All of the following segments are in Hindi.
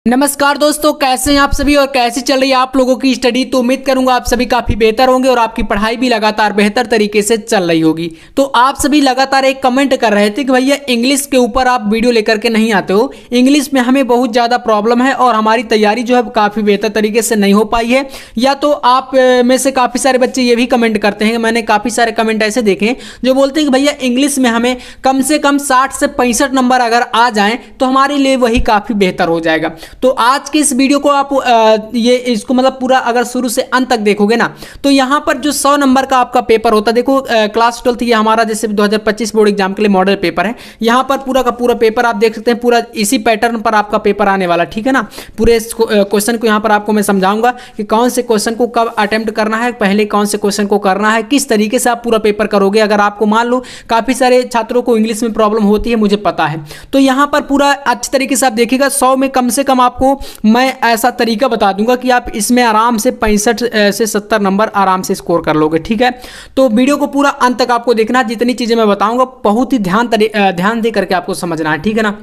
नमस्कार दोस्तों, कैसे हैं आप सभी और कैसी चल रही है आप लोगों की स्टडी। तो उम्मीद करूंगा आप सभी काफ़ी बेहतर होंगे और आपकी पढ़ाई भी लगातार बेहतर तरीके से चल रही होगी। तो आप सभी लगातार एक कमेंट कर रहे थे कि भैया इंग्लिश के ऊपर आप वीडियो लेकर के नहीं आते हो, इंग्लिश में हमें बहुत ज़्यादा प्रॉब्लम है और हमारी तैयारी जो है काफ़ी बेहतर तरीके से नहीं हो पाई है। या तो आप में से काफ़ी सारे बच्चे ये भी कमेंट करते हैं, मैंने काफ़ी सारे कमेंट ऐसे देखे हैं जो बोलते हैं कि भैया इंग्लिश में हमें कम से कम 60 से 65 नंबर अगर आ जाएँ तो हमारे लिए वही काफ़ी बेहतर हो जाएगा। तो आज के इस वीडियो को आप इसको मतलब पूरा अगर शुरू से अंत तक देखोगे ना, तो यहाँ पर जो 100 नंबर का आपका पेपर होता है, देखो क्लास 12 ये हमारा जैसे 2025 बोर्ड एग्जाम के लिए मॉडल पेपर है। यहाँ पर पूरा का पूरा पेपर आप देख सकते हैं, पूरा इसी पैटर्न पर आपका पेपर आने वाला, ठीक है ना। पूरे क्वेश्चन को यहाँ पर आपको मैं समझाऊंगा कि कौन से क्वेश्चन को कब अटेम्प्ट करना है, पहले कौन से क्वेश्चन को करना है, किस तरीके से आप पूरा पेपर करोगे। अगर आपको मान लो काफ़ी सारे छात्रों को इंग्लिश में प्रॉब्लम होती है, मुझे पता है, तो यहाँ पर पूरा अच्छी तरीके से आप देखिएगा। 100 में कम से कम आपको मैं ऐसा तरीका बता दूंगा कि आप इसमें आराम से 65 से 70 नंबर आराम से स्कोर कर लोगे, ठीक है। तो वीडियो को पूरा अंत तक आपको देखना, जितनी चीज़ें मैं बताऊंगा बहुत ही ध्यान दे करके आपको समझना है, ठीक है ना।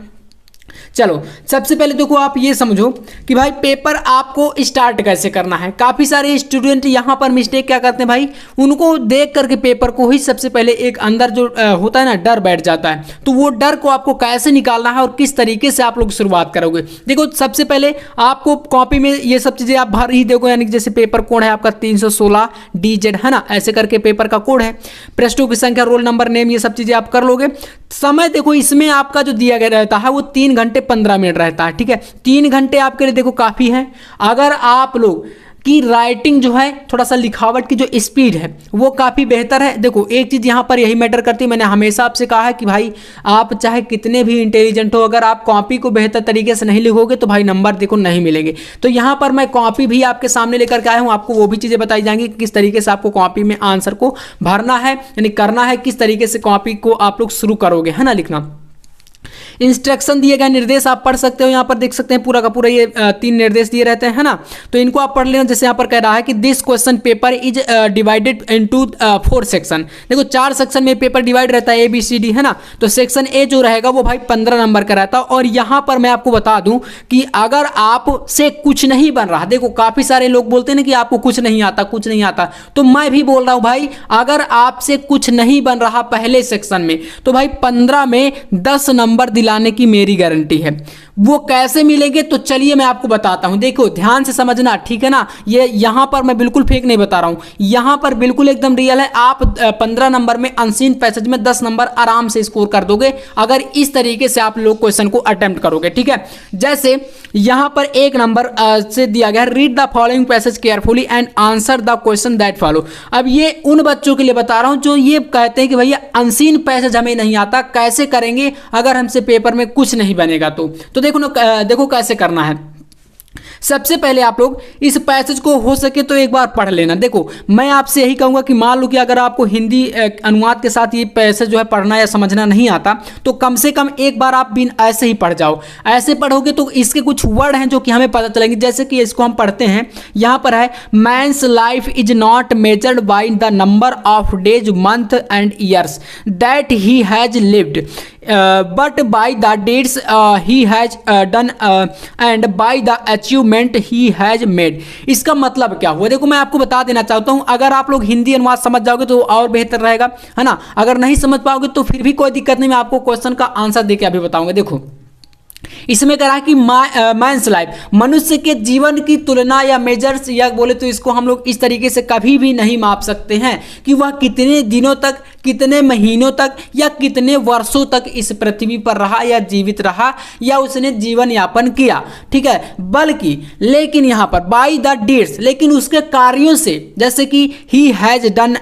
चलो सबसे पहले देखो आप ये समझो कि भाई पेपर आपको स्टार्ट कैसे करना है। काफ़ी सारे स्टूडेंट यहाँ पर मिस्टेक क्या करते हैं भाई, उनको देख करके पेपर को ही सबसे पहले एक अंदर जो होता है ना डर बैठ जाता है। तो वो डर को आपको कैसे निकालना है और किस तरीके से आप लोग शुरुआत करोगे। देखो सबसे पहले आपको कॉपी में ये सब चीज़ें आप भर ही देखो, यानी कि जैसे पेपर कोड है आपका 316 DZ है ना, ऐसे करके पेपर का कोड है, पृष्ठों की संख्या, रोल नंबर, नेम, ये सब चीज़ें आप कर लोगे। समय देखो इसमें आपका जो दिया गया रहता है वो 3 घंटे 15 मिनट रहता है, ठीक है। 3 घंटे आपके लिए देखो काफ़ी है। अगर आप लोग की राइटिंग जो है थोड़ा सा लिखावट की जो स्पीड है वो काफ़ी बेहतर है। देखो एक चीज़ यहाँ पर यही मैटर करती है, मैंने हमेशा आपसे कहा है कि भाई आप चाहे कितने भी इंटेलिजेंट हो, अगर आप कॉपी को बेहतर तरीके से नहीं लिखोगे तो भाई नंबर देखो नहीं मिलेंगे। तो यहाँ पर मैं कॉपी भी आपके सामने लेकर के आया हूँ, आपको वो भी चीज़ें बताई जाएंगी किस तरीके से आपको कॉपी में आंसर को भरना है, यानी करना है, किस तरीके से कॉपी को आप लोग शुरू करोगे, है ना, लिखना। इंस्ट्रक्शन दिए गए निर्देश आप पढ़ सकते हो, यहाँ पर देख सकते हैं पूरा का पूरा ये 3 निर्देश दिए रहते हैं, है ना। तो इनको आप पढ़ लेना। जैसे यहाँ पर कह रहा है कि this question paper is divided into 4 section. देखो 4 सेक्शन में पेपर डिवाइड रहता है, ABCD, है ना। तो सेक्शन ए जो रहेगा वो भाई 15 नंबर का रहता है। और यहाँ पर मैं आपको बता दूं कि अगर आप से कुछ नहीं बन रहा, देखो काफ़ी सारे लोग बोलते हैं ना कि आपको कुछ नहीं आता, कुछ नहीं आता, तो मैं भी बोल रहा हूँ भाई अगर आपसे कुछ नहीं बन रहा पहले सेक्शन में तो भाई 15 में 10 नंबर दिलाने की मेरी गारंटी है। वो कैसे मिलेंगे तो चलिए मैं आपको बताता हूं, देखो ध्यान से समझना, ठीक है ना। ये यहां पर मैं बिल्कुल फेक नहीं बता रहा हूं, यहां पर बिल्कुल एकदम रियल है। आप 15 नंबर में अनसीन पैसेज में 10 नंबर आराम से स्कोर कर दोगे अगर इस तरीके से आप लोग क्वेश्चन को अटेम्प्ट करोगे, ठीक है। जैसे यहां पर 1 नंबर से दिया गया, read the following passage carefully and answer the question that follow. अब ये उन बच्चों के लिए बता रहा हूं जो ये कहते हैं कि भैया अनसीन पैसेज हमें नहीं आता, कैसे करेंगे अगर हमसे पेपर में कुछ नहीं बनेगा। तो देखो ना, देखो कैसे करना है। सबसे पहले आप लोग इस पैसेज को हो सके तो एक बार पढ़ लेना। देखो मैं आपसे यही कहूँगा कि मान लो कि अगर आपको हिंदी अनुवाद के साथ ये पैसेज जो है पढ़ना या समझना नहीं आता तो कम से कम एक बार आप बिन ऐसे ही पढ़ जाओ। ऐसे पढ़ोगे तो इसके कुछ वर्ड हैं जो कि हमें पता चलेंगे। जैसे कि इसको हम पढ़ते हैं, यहाँ पर है man's life is not measured by the number of days, month and years that he has lived but by the deeds he has done and by the achievement he has made. इसका मतलब क्या हुआ, देखो मैं आपको बता देना चाहता हूं, अगर आप लोग हिंदी अनुवाद समझ जाओगे तो और बेहतर रहेगा, है ना। अगर नहीं समझ पाओगे तो फिर भी कोई दिक्कत नहीं, मैं आपको क्वेश्चन का आंसर देके अभी बताऊंगा। देखो इसमें कह रहा है कि मैंस लाइफ, मनुष्य के जीवन की तुलना या मेजर्स, या बोले तो इसको हम लोग इस तरीके से कभी भी नहीं माप सकते हैं कि वह कितने दिनों तक, कितने महीनों तक या कितने वर्षों तक इस पृथ्वी पर रहा या जीवित रहा या उसने जीवन यापन किया, ठीक है। बल्कि लेकिन यहाँ पर बाई द डेट्स, लेकिन उसके कार्यों से, जैसे कि ही has done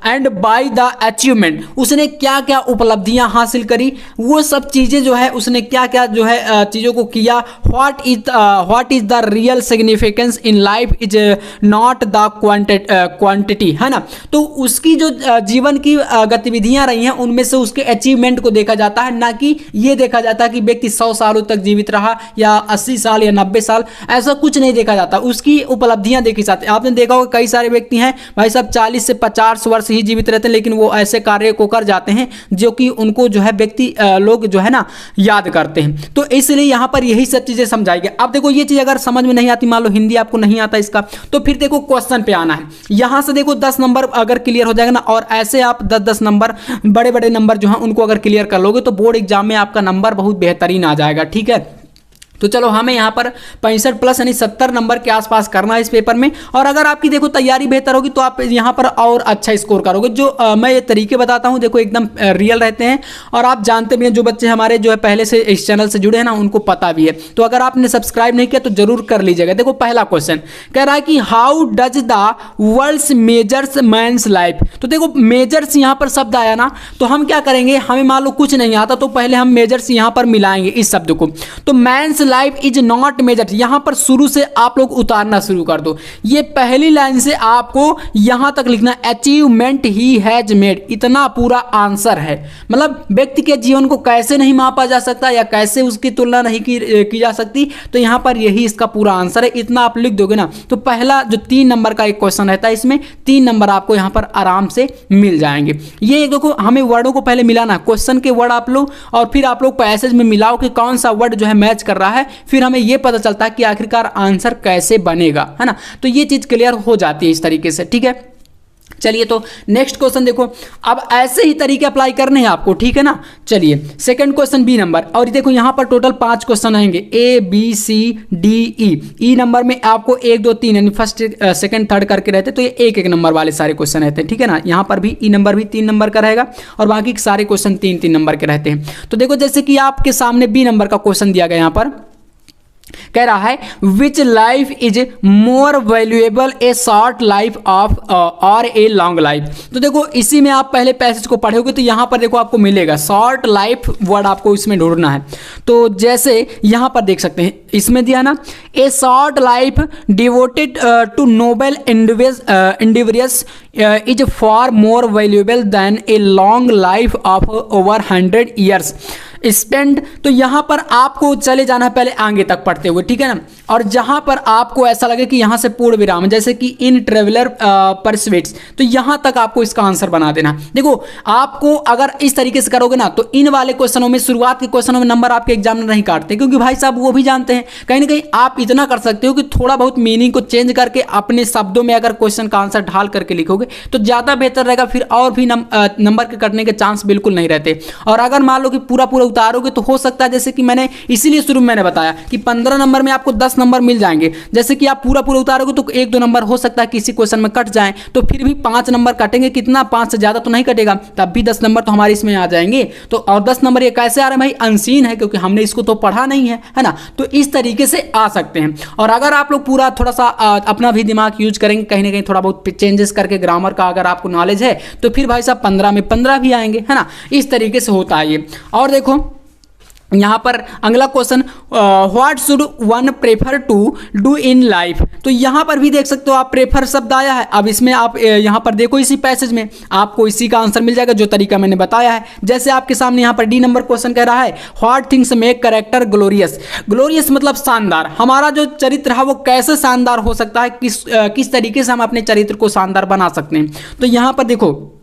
and by the achievement, उसने क्या क्या उपलब्धियां हासिल करी, वो सब चीज़ें जो है उसने क्या क्या जो है चीज़ों को किया। What is the real significance in life is not the quantity, है ना। तो उसकी जो जीवन की गतिविधियां रही हैं उनमें से उसके अचीवमेंट को देखा जाता है, ना कि ये देखा जाता है कि व्यक्ति 100 सालों तक जीवित रहा या 80 साल या 90 साल, ऐसा कुछ नहीं देखा जाता। उसकी उपलब्धियां देखी जाती हैं। आपने देखा होगा कई सारे व्यक्ति हैं भाई साहब 40 से 50 वर्ष ही जीवित रहते हैं, लेकिन वो ऐसे कार्य को कर जाते हैं जो कि उनको जो है व्यक्ति लोग जो है ना याद करते हैं। तो इसलिए यहां पर यही सब चीजें समझाई गई। अब देखो ये चीज अगर समझ में नहीं आती, मान लो हिंदी आपको नहीं आता इसका, तो फिर देखो क्वेश्चन पे आना है। यहां से देखो 10 नंबर अगर क्लियर हो जाएगा ना, और ऐसे आप 10-10 नंबर बड़े बड़े नंबर जो हैं उनको अगर क्लियर कर लोगे तो बोर्ड एग्जाम में आपका नंबर बहुत बेहतरीन आ जाएगा। ठीक है, तो चलो हमें यहाँ पर 65 प्लस यानी 70 नंबर के आसपास करना है इस पेपर में। और अगर आपकी देखो तैयारी बेहतर होगी तो आप यहाँ पर और अच्छा स्कोर करोगे। जो मैं ये तरीके बताता हूँ देखो एकदम रियल रहते हैं, और आप जानते भी हैं, जो बच्चे हमारे जो है पहले से इस चैनल से जुड़े हैं ना उनको पता भी है। तो अगर आपने सब्सक्राइब नहीं किया तो जरूर कर लीजिएगा। देखो पहला क्वेश्चन कह रहा है कि how does the world's measures man's life. तो देखो मेजर्स यहाँ पर शब्द आया ना, तो हम क्या करेंगे, हमें मान लो कुछ नहीं आता तो पहले हम मेजर्स यहाँ पर मिलाएंगे इस शब्द को। तो men's life is not measured, यहां पर शुरू से आप लोग उतारना शुरू कर दो। ये पहली लाइन से आपको यहां तक लिखना अचीवमेंट ही हैज मेड, इतना पूरा आंसर है। मतलब व्यक्ति के जीवन को कैसे नहीं मापा जा सकता या कैसे उसकी तुलना नहीं की जा सकती, तो यहां पर यही इसका पूरा आंसर है। इतना आप लिख दोगे ना तो पहला जो 3 नंबर का एक क्वेश्चन रहता है इसमें 3 नंबर आपको यहां पर आराम से मिल जाएंगे। ये देखो हमें वर्डों को पहले मिलाना, क्वेश्चन के वर्ड आप लोग और फिर आप लोग पैसेज में मिलाओ कि कौन सा वर्ड जो है मैच कर रहा है, फिर हमें यह पता चलता है कि आखिरकार आंसर कैसे बनेगा, है ना। तो ये चीज क्लियर हो जाती है इस तरीके से। ठीक है, चलिए तो नेक्स्ट क्वेश्चन देखो। अब ऐसे ही तरीके अप्लाई करने हैं आपको, ठीक है ना। चलिए सेकंड क्वेश्चन बी नंबर, और देखो यहां पर टोटल 5 क्वेश्चन आएंगे A B C D E. E number में आपको 1 2 3 यानी फर्स्ट सेकंड थर्ड करके रहते, तो ये 1-1 नंबर वाले सारे क्वेश्चन रहते हैं। ठीक है ना, यहां पर भी ई नंबर भी 3 नंबर का रहेगा और बाकी सारे क्वेश्चन 3-3 नंबर के रहते हैं। तो देखो जैसे कि आपके सामने बी नंबर का क्वेश्चन दिया गया, यहां पर कह रहा है विच life is more valuable A short life of और ए लॉन्ग लाइफ। तो देखो इसी में आप पहले पैसेज को पढ़ोगे तो यहां पर देखो आपको मिलेगा शॉर्ट लाइफ वर्ड, आपको इसमें ढूंढना है। तो जैसे यहां पर देख सकते हैं इसमें दिया ना, a short life devoted to noble individuals is far more valuable than a long life of over 100 years spend. तो यहां पर आपको चले जाना है पहले आगे तक पढ़ते हुए, ठीक है ना। और जहां पर आपको ऐसा लगे कि यहां से पूर्ण विराम, जैसे कि इन ट्रेवलर परस्वेट्स, तो यहां तक आपको इसका आंसर बना देना। देखो आपको अगर इस तरीके से करोगे ना तो इन वाले क्वेश्चनों में, शुरुआत के क्वेश्चनों में नंबर आपके एग्जामिनर नहीं काटते, क्योंकि भाई साहब वो भी जानते हैं कहीं ना कहीं आप इतना कर सकते हो कि थोड़ा बहुत मीनिंग को चेंज करके अपने शब्दों में अगर क्वेश्चन का आंसर ढाल करके लिखोगे तो ज्यादा बेहतर रहेगा, फिर और भी नंबर के कटने के चांस बिल्कुल नहीं रहते। और अगर मान लो कि पूरा उतारोगे तो हो सकता है, जैसे कि मैंने इसीलिए शुरू में मैंने बताया कि 15 नंबर में आपको 10 नंबर मिल जाएंगे। जैसे कि आप पूरा उतारोगे तो 1-2 नंबर हो सकता है किसी क्वेश्चन में कट जाए, तो फिर भी 5 नंबर कटेंगे, कितना 5 से ज्यादा तो नहीं कटेगा, तब भी 10 नंबर तो हमारे इसमें आ जाएंगे। तो और 10 नंबर ये कैसे आ रहे हैं भाई, अनसीन है, क्योंकि हमने इसको तो पढ़ा नहीं है ना। तो इस तरीके से आ सकते हैं। और अगर आप लोग पूरा थोड़ा सा अपना भी दिमाग यूज करेंगे, कहीं ना कहीं थोड़ा बहुत चेंजेस करके ग्रामर का अगर आपको नॉलेज है, तो फिर भाई साहब 15 में 15 भी आएंगे, है ना। इस तरीके से होता है ये। और देखो यहाँ पर अगला question, what should one prefer to do in life. तो यहाँ पर भी देख सकते हो आप, प्रेफर शब्द आया है। अब इसमें आप यहाँ पर देखो इसी पैसेज में आपको इसी का आंसर मिल जाएगा जो तरीका मैंने बताया है। जैसे आपके सामने यहाँ पर डी नंबर क्वेश्चन कह रहा है what things make character glorious. Glorious मतलब शानदार। हमारा जो चरित्र है वो कैसे शानदार हो सकता है, किस तरीके से हम अपने चरित्र को शानदार बना सकते हैं। तो यहाँ पर देखो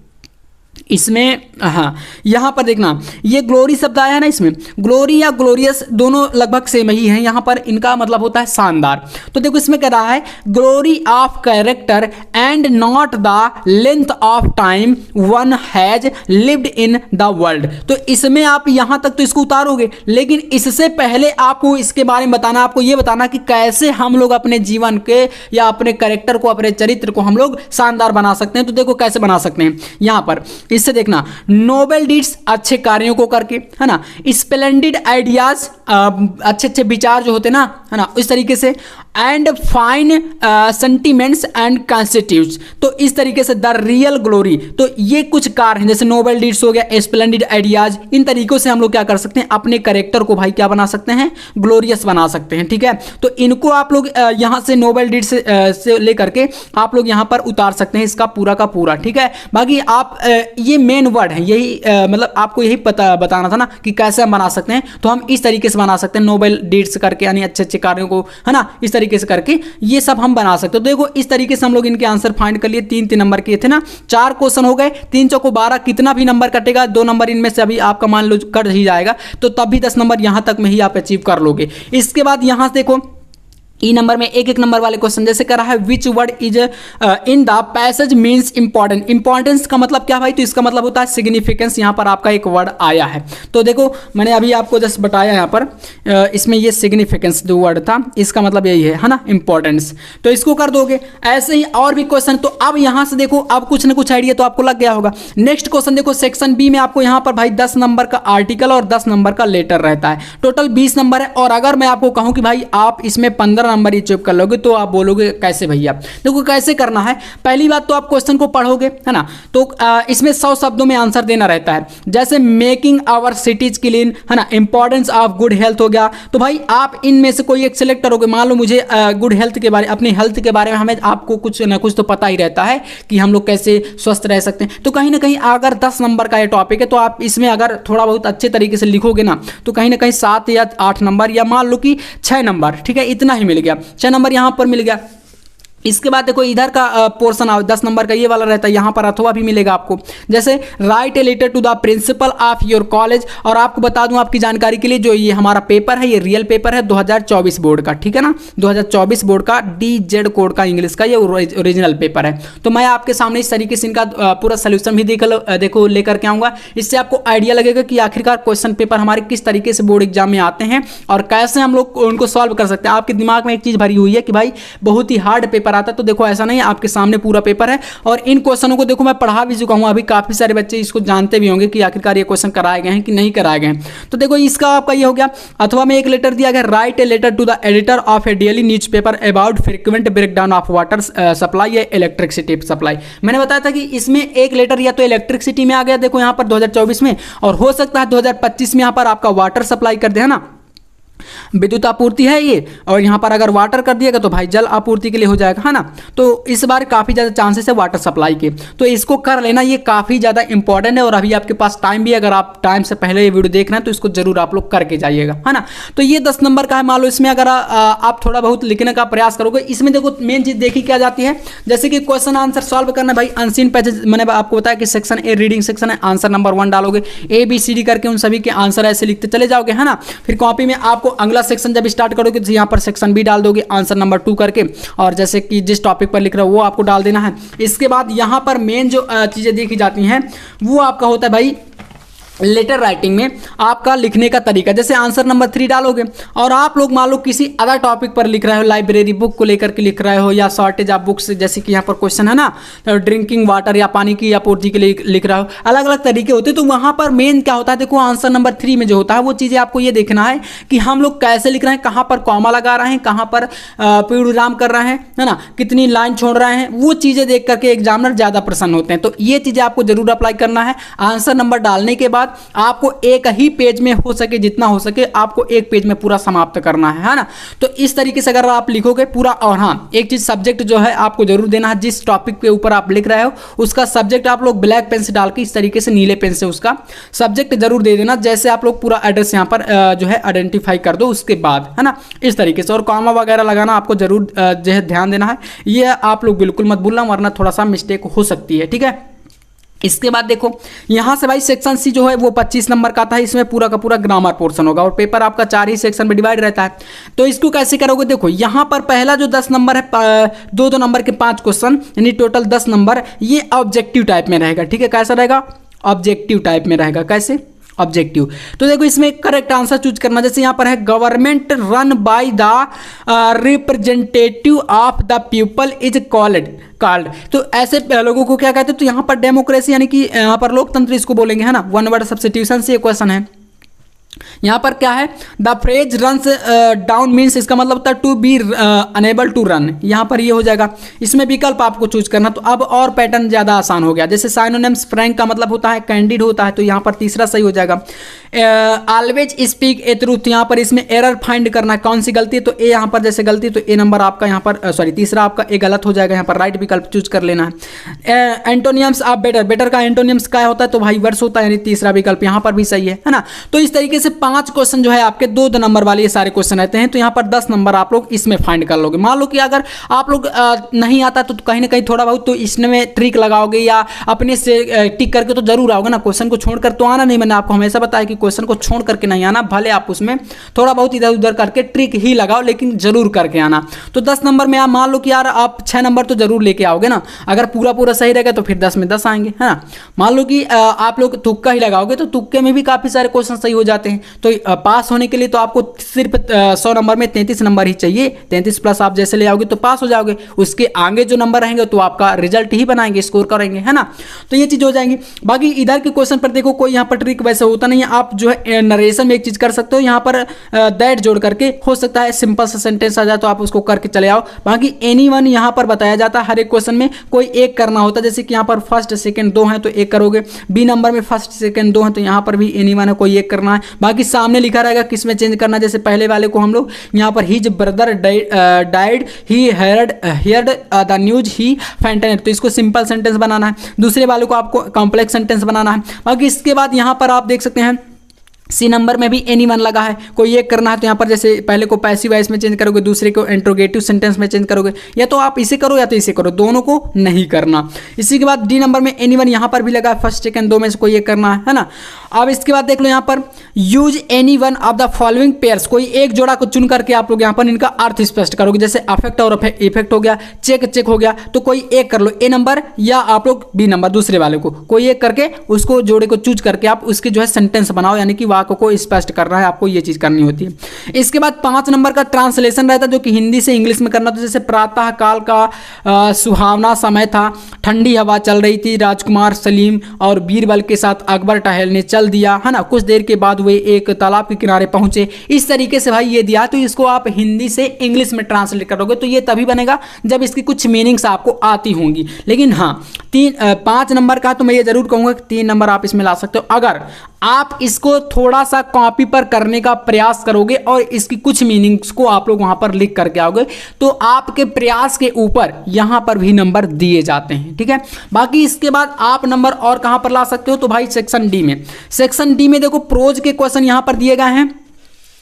इसमें, हाँ यहाँ पर देखना, ये ग्लोरी शब्द आया है ना, इसमें ग्लोरी या ग्लोरियस दोनों लगभग सेम ही हैं। यहाँ पर इनका मतलब होता है शानदार। तो देखो इसमें कह रहा है glory of character and not the length of time one has lived in the world. तो इसमें आप यहाँ तक तो इसको उतारोगे, लेकिन इससे पहले आपको इसके बारे में बताना, आपको ये बताना कि कैसे हम लोग अपने जीवन के या अपने कैरेक्टर को, अपने चरित्र को हम लोग शानदार बना सकते हैं। तो देखो कैसे बना सकते हैं, यहाँ पर इससे देखना, नोबल डीड्स अच्छे कार्यों को करके, है ना, स्प्लेंडिड आइडियाज अच्छे अच्छे विचार जो होते हैं ना, है ना, इस तरीके से। And fine sentiments and constitutes, तो इस तरीके से द रियल ग्लोरी, तो ये कुछ कार हैं जैसे नोबल डीड्स हो गया, स्प्लेंडिड आइडियाज, इन तरीकों से हम लोग क्या कर सकते हैं, अपने करेक्टर को भाई क्या बना सकते हैं, ग्लोरियस बना सकते हैं। ठीक है, तो इनको आप लोग यहाँ से नोबल डीड्स से लेकर के आप लोग यहाँ पर उतार सकते हैं इसका पूरा का पूरा। ठीक है, बाकी आप ये मेन वर्ड है, यही मतलब आपको यही पता बताना था ना कि कैसे हम बना सकते हैं, तो हम इस तरीके से बना सकते हैं नोबल डीड्स करके, यानी अच्छे अच्छे कार्यों को, है ना, इस तरीके से करके ये सब हम बना सकते हो। तो देखो इस तरीके से हम लोग इनके आंसर फाइंड कर लिए। 3-3 नंबर के थे ना, 4 क्वेश्चन हो गए, 3 चौको 12, कितना भी नंबर कटेगा 2 नंबर इनमें से अभी आपका मान लो कट ही जाएगा, तो तब भी 10 नंबर यहां तक में ही आप अचीव कर लोगे। इसके बाद यहां से देखो ई नंबर में एक नंबर वाले क्वेश्चन जैसे करा है, which word is in the passage means important. Importance का मतलब क्या भाई, तो इसका मतलब होता है सिग्निफिकेंस। यहाँ पर आपका एक वर्ड आया है, तो देखो मैंने अभी आपको जस्ट बताया यहाँ पर इसमें ये सिग्निफिकेंस जो वर्ड था इसका मतलब यही है ना, इंपॉर्टेंस, तो इसको कर दोगे। ऐसे ही और भी क्वेश्चन, तो अब यहाँ से देखो अब कुछ ना कुछ आइडिया तो आपको लग गया होगा। नेक्स्ट क्वेश्चन देखो, सेक्शन बी में आपको यहाँ पर भाई 10 नंबर का आर्टिकल और 10 नंबर का लेटर रहता है, टोटल 20 नंबर है। और अगर मैं आपको कहूँ कि भाई आप इसमें 15 नंबर ही चेक कर लोगे, तो आप बोलोगे कैसे भैया। देखो कैसे करना है, पहली बात तो आप क्वेश्चन को पढ़ोगे, है ना, तो इसमें 100 शब्दों में आंसर देना रहता है। जैसे मेकिंग आवर सिटीज क्लीन, है ना, इंपॉर्टेंस ऑफ गुड हेल्थ हो गया, तो भाई आप इनमें से कोई एक सिलेक्ट करोगे। मान लो मुझे गुड हेल्थ के बारे, अपनी हेल्थ के बारे में हमें आपको कुछ ना कुछ तो पता ही रहता है कि हम लोग कैसे स्वस्थ रह सकते हैं, तो कहीं ना कहीं अगर 10 नंबर का ये टॉपिक है, तो आप इसमें अगर थोड़ा बहुत अच्छे तरीके से लिखोगे ना, तो कहीं ना कहीं 7 या 8 नंबर, या मान लो कि 6 नंबर, ठीक है, इतना ही मिल गया, 6 नंबर यहां पर मिल गया। इसके बाद देखो इधर का पोर्शन 10 नंबर का ये वाला रहता है, यहाँ पर अथवा भी मिलेगा आपको। जैसे write a letter to the principal of your college, और आपको बता दूं आपकी जानकारी के लिए, जो ये हमारा पेपर है ये रियल पेपर है 2024 बोर्ड का, ठीक है ना, 2024 बोर्ड का DZ कोड का इंग्लिश का ये ओरिजिनल पेपर है। तो मैं आपके सामने इस तरीके से इनका पूरा सोल्यूशन भी देखो लेकर के आऊँगा। इससे आपको आइडिया लगेगा कि आखिरकार क्वेश्चन पेपर हमारे किस तरीके से बोर्ड एग्जाम में आते हैं और कैसे हम लोग उनको सॉल्व कर सकते हैं। आपके दिमाग में एक चीज़ भरी हुई है कि भाई बहुत ही हार्ड पेपर आता है, तो देखो ऐसा नहीं है, आपके सामने पूरा पेपर है। और इन क्वेश्चनों को देखो मैं पढ़ा भी चुका हूं, अभी काफी सारे बच्चे इसको जानते भी होंगे कि आखिरकार ये क्वेश्चन कराए गए हैं कि नहीं कराए गए हैं। तो देखो इसका आपका ये हो गया। अथवा में एक लेटर दिया गया, write a letter to the editor of a daily newspaper about frequent breakdown of water supply या इलेक्ट्रिसिटी सप्लाई। मैंने बताया था कि इसमें एक लेटर या तो इलेक्ट्रिसिटी में आ गया, देखो यहाँ पर 2024 में, और हो सकता है 2025 में यहाँ पर आपका वाटर सप्लाई कर दे, है ना, विद्युत आपूर्ति है ये, और यहाँ पर अगर वाटर कर दिएगा तो भाई जल आपूर्ति के लिए हो जाएगा, है ना। तो इस बार काफ़ी ज़्यादा चांसेस है वाटर सप्लाई के, तो इसको कर लेना, ये काफ़ी ज़्यादा इंपॉर्टेंट है। और अभी आपके पास टाइम भी है, अगर आप टाइम से पहले ये वीडियो देख रहे हैं तो इसको जरूर आप लोग करके जाइएगा, है ना। तो ये 10 नंबर का है, मान लो इसमें अगर आप थोड़ा बहुत लिखने का प्रयास करोगे, इसमें देखो मेन चीज़ देखी क्या जाती है, जैसे कि क्वेश्चन आंसर सॉल्व करना भाई, अनसीन पैसेज मैंने आपको बताया कि सेक्शन ए रीडिंग सेक्शन है, आंसर नंबर 1 डालोगे, ABCD करके उन सभी के आंसर ऐसे लिखते चले जाओगे, है ना। फिर कॉपी में आपको अगला सेक्शन जब स्टार्ट करोगे तो यहाँ पर सेक्शन बी डाल दोगे आंसर नंबर 2 करके, और जैसे कि जिस टॉपिक पर लिख रहे हो वो आपको डाल देना है। इसके बाद यहाँ पर मेन जो चीज़ें देखी जाती हैं वो आपका होता है भाई लेटर राइटिंग में आपका लिखने का तरीका। जैसे आंसर नंबर 3 डालोगे और आप लोग मान लो किसी अदर टॉपिक पर लिख रहे हो, लाइब्रेरी बुक को लेकर के लिख रहे हो, या शॉर्टेज ऑफ बुक्स, जैसे कि यहाँ पर क्वेश्चन है ना, तो ड्रिंकिंग वाटर या पानी की आपूर्ति के लिए लिख रहा हो, अलग अलग तरीके होते हैं। तो वहाँ पर मेन क्या होता है, देखो आंसर नंबर 3 में जो होता है वो चीज़ें आपको ये देखना है कि हम लोग कैसे लिख रहे हैं, कहाँ पर कॉमा लगा रहे हैं, कहाँ पर पूर्णविराम कर रहे हैं, है ना, कितनी लाइन छोड़ रहे हैं, वो चीज़ें देख करके एग्जामिनर ज़्यादा प्रसन्न होते हैं। तो ये चीज़ें आपको जरूर अप्लाई करना है। आंसर नंबर डालने के बाद आपको एक ही पेज में हो सके, जितना हो सके आपको एक पेज में पूरा समाप्त करना है ना। तो इस तरीके से अगर आप लिखोगे पूरा, और हाँ एक चीज सब्जेक्ट जो है आपको जरूर देना है, जिस टॉपिक के ऊपर आप लिख रहे हो उसका सब्जेक्ट आप लोग ब्लैक पेन से डाल के इस तरीके से नीले पेन से उसका सब्जेक्ट जरूर दे देना। जैसे आप लोग पूरा एड्रेस यहाँ पर जो है आइडेंटिफाई कर दो उसके बाद, है ना, इस तरीके से। और कॉमा वगैरह लगाना आपको जरूर जो है ध्यान देना है, ये आप लोग बिल्कुल मत भूलना, वरना थोड़ा सा मिस्टेक हो सकती है, ठीक है। इसके बाद देखो यहाँ से भाई सेक्शन सी जो है वो 25 नंबर का आता है, इसमें पूरा का पूरा ग्रामर पोर्शन होगा, और पेपर आपका 4 ही सेक्शन में डिवाइड रहता है। तो इसको कैसे करोगे, देखो यहाँ पर पहला जो 10 नंबर है, 2-2 नंबर के 5 क्वेश्चन, यानी टोटल 10 नंबर, ये ऑब्जेक्टिव टाइप में रहेगा, ठीक है। कैसा रहेगा, ऑब्जेक्टिव टाइप में रहेगा। कैसे, ऑब्जेक्टिव। तो देखो इसमें करेक्ट आंसर चूज करना, जैसे यहाँ पर है government run by the representative of the people is called. तो ऐसे लोगों को क्या कहते हैं, तो यहाँ पर डेमोक्रेसी यानी कि यहाँ पर लोकतंत्र इसको बोलेंगे, है ना। 1 वर्ड सब्स्टिट्यूशन से ये क्वेश्चन है। यहाँ पर क्या है, the phrase runs down means इसका मतलब होता है to be unable to run, यहाँ पर ये हो जाएगा। इसमें विकल्प आपको चूज करना, तो अब और पैटर्न ज़्यादा आसान हो गया। जैसे साइनोनिम्स, फ्रैंक का मतलब होता है कैंडिड होता है, तो यहाँ पर तीसरा सही हो जाएगा। ऑलवेज स्पीक ए ट्रूथ, यहाँ पर इसमें एरर फाइंड करना है, कौन सी गलती है, तो ए यहाँ पर जैसे गलती, तो ए नंबर आपका यहाँ पर सॉरी तीसरा आपका ए गलत हो जाएगा, यहाँ पर राइट विकल्प चूज कर लेना है। एंटोनियम्स ऑफ बेटर, बेटर का एंटोनियम्स क्या होता है, तो भाई वर्स होता है, यानी तीसरा विकल्प यहाँ पर भी सही है ना। तो इस तरीके से 5 क्वेश्चन जो है आपके 2 नंबर वाले ये सारे क्वेश्चन रहते हैं, तो यहाँ पर 10 नंबर आप लोग इसमें फाइंड कर लोगे। मान लो कि अगर आप लोग नहीं आता तो कहीं ना कहीं थोड़ा बहुत तो इसमें ट्रिक लगाओगे या अपने से टिक करके तो जरूर आओगे ना, क्वेश्चन को छोड़कर तो आना नहीं। मैंने आपको हमेशा बताया कि क्वेश्चन को छोड़ करके नहीं आना, भले आप उसमें थोड़ा बहुत इधर उधर करके ट्रिक ही लगाओ, लेकिन जरूर करके आना। तो 10 नंबर में आप मान लो कि यार आप 6 नंबर तो जरूर लेके आओगे ना, अगर पूरा सही रहेगा तो फिर 10 में 10 आएंगे, है ना। मान लो कि आप लोग तुक्का ही लगाओगे तो तुक्के में भी काफी सारे क्वेश्चन सही हो जाते हैं। तो पास होने के लिए तो आपको सिर्फ 100 नंबर में 33 नंबर ही चाहिए, 33 प्लस आप जैसे ले आओगे तो पास हो जाओगे। उसके आगे जो नंबर रहेंगे तो आपका रिजल्ट ही बनाएंगे, स्कोर करेंगे, है ना। तो ये चीज हो जाएंगी। बाकी इधर के क्वेश्चन पर देखो कोई यहाँ पर ट्रिक वैसे होता नहीं है, आप जो है नरेशन में एक चीज कर सकते हो, यहाँ पर दैट जोड़ करके हो सकता है सिंपल सा सेंटेंस आ जाए तो आप उसको करके चले आओ। बाकी एनीवन यहाँ पर बताया जाता है, हर एक क्वेश्चन में कोई एक करना होता है। जैसे कि यहाँ पर फर्स्ट सेकंड 2 है तो एक करोगे, बी नंबर में फर्स्ट सेकंड 2 है तो यहाँ पर भी एनीवन है, कोई एक करना है। बाकी सामने लिखा रहेगा किसमें चेंज करना, जैसे पहले वाले को हम लोग यहाँ पर his brother died he heard the news he fainted, तो इसको सिंपल सेंटेंस बनाना है। दूसरे वाले को आपको कॉम्प्लेक्स सेंटेंस बनाना है। बाकी इसके बाद यहाँ पर आप देख सकते हैं सी नंबर में भी एनीवन लगा है, कोई एक करना है तो यहाँ पर जैसे पहले को पैसिव वॉइस में चेंज करोगे, दूसरे को इंट्रोगेटिव सेंटेंस में चेंज करोगे, या तो आप इसे करो या तो इसे करो, दोनों को नहीं करना। इसी के बाद डी नंबर में एनीवन यहाँ पर भी लगा है, फर्स्ट सेकंड 2 में से कोई एक करना है ना। अब इसके बाद देख लो यहाँ पर use any one of the following pairs, कोई एक जोड़ा को चुन करके आप लोग यहाँ पर इनका अर्थ स्पष्ट करोगे। जैसे अफेक्ट और इफेक्ट हो गया, चेक हो गया, तो कोई एक कर लो, ए नंबर या आप लोग बी नंबर, दूसरे वाले को कोई एक करके उसको जोड़े को चूज करके आप उसके जो है सेंटेंस बनाओ, यानी कि वाक्य को स्पष्ट करना है, आपको ये चीज करनी होती है। इसके बाद 5 नंबर का ट्रांसलेशन रहता है, जो कि हिंदी से इंग्लिश में करना। तो जैसे प्रातः काल का सुहावना समय था, ठंडी हवा चल रही थी, राजकुमार सलीम और बीरबल के साथ अकबर टहलने चल दिया, है ना। कुछ देर के बाद वे एक तालाब के किनारे पहुंचे। इस तरीके से भाई ये दिया, तो इसको आप हिंदी से इंग्लिश में ट्रांसलेट करोगे तो ये तभी बनेगा जब इसकी कुछ मीनिंग्स आपको आती होंगी। लेकिन हाँ 5 नंबर का तो मैं ये जरूर कहूंगा कि 3 नंबर आप इसमें ला सकते हो, अगर आप इसको थोड़ा सा कॉपी पर करने का प्रयास करोगे और इसकी कुछ मीनिंग्स को आप लोग वहां पर लिख करके आओगे, तो आपके प्रयास के ऊपर यहां पर भी नंबर दिए जाते हैं, ठीक है। बाकी इसके बाद आप नंबर और कहां पर ला सकते हो, तो भाई सेक्शन डी में। सेक्शन डी में देखो प्रोज के क्वेश्चन यहां पर दिए गए हैं।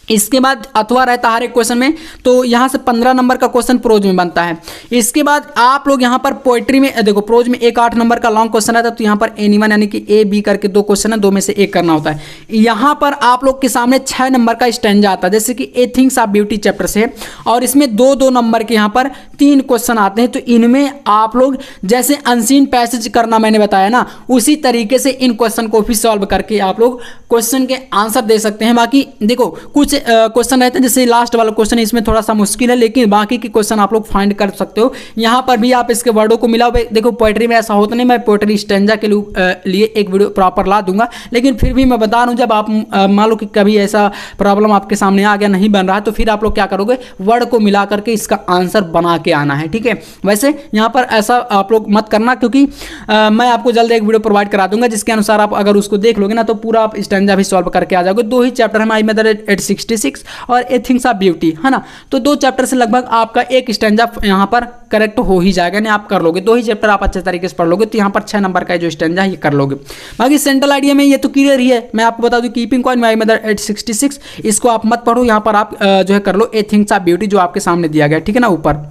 इसके बाद अथवा रहता है हर एक क्वेश्चन में, तो यहाँ से 15 नंबर का क्वेश्चन प्रोज में बनता है। इसके बाद आप लोग यहाँ पर पोएट्री में देखो, प्रोज में एक 8 नंबर का लॉन्ग क्वेश्चन रहता है, तो यहाँ पर एनीवन यानी कि ए बी करके 2 क्वेश्चन है, 2 में से एक करना होता है। यहाँ पर आप लोग के सामने 6 नंबर का स्टैंजा आता है, जैसे कि ए थिंग्स ऑफ ब्यूटी चैप्टर से, और इसमें 2-2 नंबर के यहाँ पर 3 क्वेश्चन आते हैं। तो इनमें आप लोग जैसे अनसीन पैसेज करना मैंने बताया ना, उसी तरीके से इन क्वेश्चन को भी सॉल्व करके आप लोग क्वेश्चन के आंसर दे सकते हैं। बाकी देखो कुछ क्वेश्चन रहते हैं, जैसे लास्ट वाला क्वेश्चन इसमें थोड़ा सा मुश्किल है, लेकिन बाकी के क्वेश्चन आप लोग फाइंड कर सकते हो। यहाँ पर भी आप इसके वर्डों को मिलाओ। देखो पोएट्री में ऐसा होता नहीं, मैं पोएट्री स्टैंजा के लिए एक वीडियो प्रॉपर ला दूंगा, लेकिन फिर भी मैं बता रहा हूँ, जब आप मान लो कि कभी ऐसा प्रॉब्लम आपके सामने आ गया, नहीं बन रहा है, तो फिर आप लोग क्या करोगे, वर्ड को मिला करके इसका आंसर बना के आना है, ठीक है। वैसे यहाँ पर ऐसा आप लोग मत करना, क्योंकि मैं आपको जल्द एक वीडियो प्रोवाइड करा दूंगा, जिसके अनुसार आप अगर उसको देख लोगे ना, तो पूरा आप स्टैंजा भी सॉल्व करके आ जाओगे। 2 ही चैप्टर है, माय मदर 866 और ए थिंग्स ऑफ ब्यूटी, है ना। तो 2 चैप्टर से लगभग आपका एक स्टैंजा यहाँ पर करेक्ट हो ही जाएगा, नहीं आप कर लोगे। 2 ही चैप्टर आप अच्छे तरीके से पढ़ लोगे, तो यहाँ पर 6 नंबर का जो स्टैंजा है ये कर लोगे। बाकी सेंट्रल आइडिया में ये तो क्लियर ही है, मैं आपको बता दूं कीपिंग कॉइन माय मदर 866, इसको आप मत पढ़ो, यहाँ पर आप जो है कर लो ए थिंग्स ऑफ ब्यूटी, जो आपके सामने दिया गया, ठीक है ना, ऊपर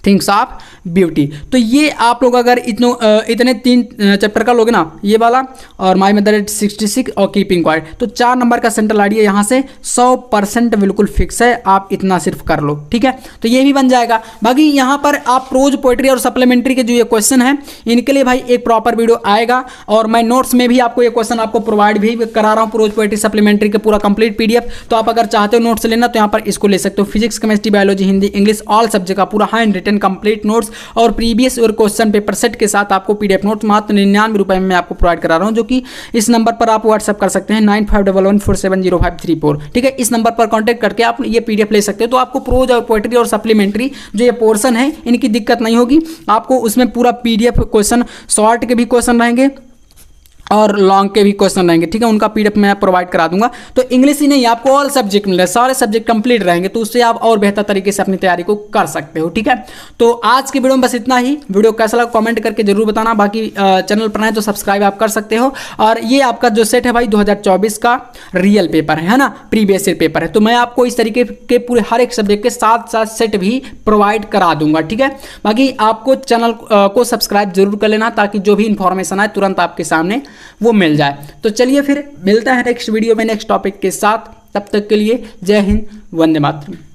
थिंग्स ऑफ ब्यूटी। तो ये आप लोग अगर इतने 3 चैप्टर का लोगे ना, ये वाला और माय मदर 866 और कीपिंग क्वाइट, तो 4 नंबर का सेंट्रल आइडिया यहाँ से 100% बिल्कुल फिक्स है, आप इतना सिर्फ कर लो, ठीक है। तो ये भी बन जाएगा। बाकी यहाँ पर आप प्रोज पोएट्री और सप्लीमेंट्री के जो ये क्वेश्चन है, इनके लिए भाई एक प्रॉपर वीडियो आएगा, और मैं नोट्स में भी आपको ये क्वेश्चन आपको प्रोवाइड भी करा रहा हूँ, प्रोज पोएट्री सप्लीमेंट्री के पूरा कंप्लीट PDF। तो आप अगर चाहते हो नोट्स लेना, तो यहाँ पर इसको ले सकते हो। Physics chemistry biology Hindi English all subject का पूरा हैंड रिटन कंप्लीट नोट्स और प्रीवियस और क्वेश्चन पेपर सेट के साथ आपको PDF नोट्स मात्र 99 रुपये में मैं आपको प्रोवाइड करा रहा हूँ, जो कि इस नंबर पर आप व्हाट्सअप कर सकते हैं 9511470534। ठीक है, इस नंबर पर कॉन्टैक्ट करके आप ये PDF ले सकते हो। तो आपको प्रोज और पोएट्री और सप्लीमेंट्री जो ये पोर्शन है इनकी दिक्कत नहीं होगी, आपको उसमें पूरा PDF क्वेश्चन, शॉर्ट के भी क्वेश्चन रहेंगे और लॉन्ग के भी क्वेश्चन रहेंगे। ठीक है, उनका PDF मैं प्रोवाइड करा दूंगा। तो इंग्लिश ही नहीं, आपको ऑल सब्जेक्ट मिल रहे हैं, सारे सब्जेक्ट कंप्लीट रहेंगे, तो उससे आप और बेहतर तरीके से अपनी तैयारी को कर सकते हो। ठीक है, तो आज की वीडियो में बस इतना ही। वीडियो कैसा लगा कमेंट करके जरूर बताना। बाकी चैनल पर आए तो सब्सक्राइब आप कर सकते हो। और ये आपका जो सेट है भाई 2024 का रियल पेपर है ना, प्रीवियस ईयर पेपर है, तो मैं आपको इस तरीके के पूरे हर एक सब्जेक्ट के साथ साथ सेट भी प्रोवाइड करा दूंगा। ठीक है, बाकी आपको चैनल को सब्सक्राइब जरूर कर लेना, ताकि जो भी इंफॉर्मेशन आए तुरंत आपके सामने वो मिल जाए। तो चलिए फिर मिलता है नेक्स्ट वीडियो में नेक्स्ट टॉपिक के साथ। तब तक के लिए जय हिंद, वंदे मातरम।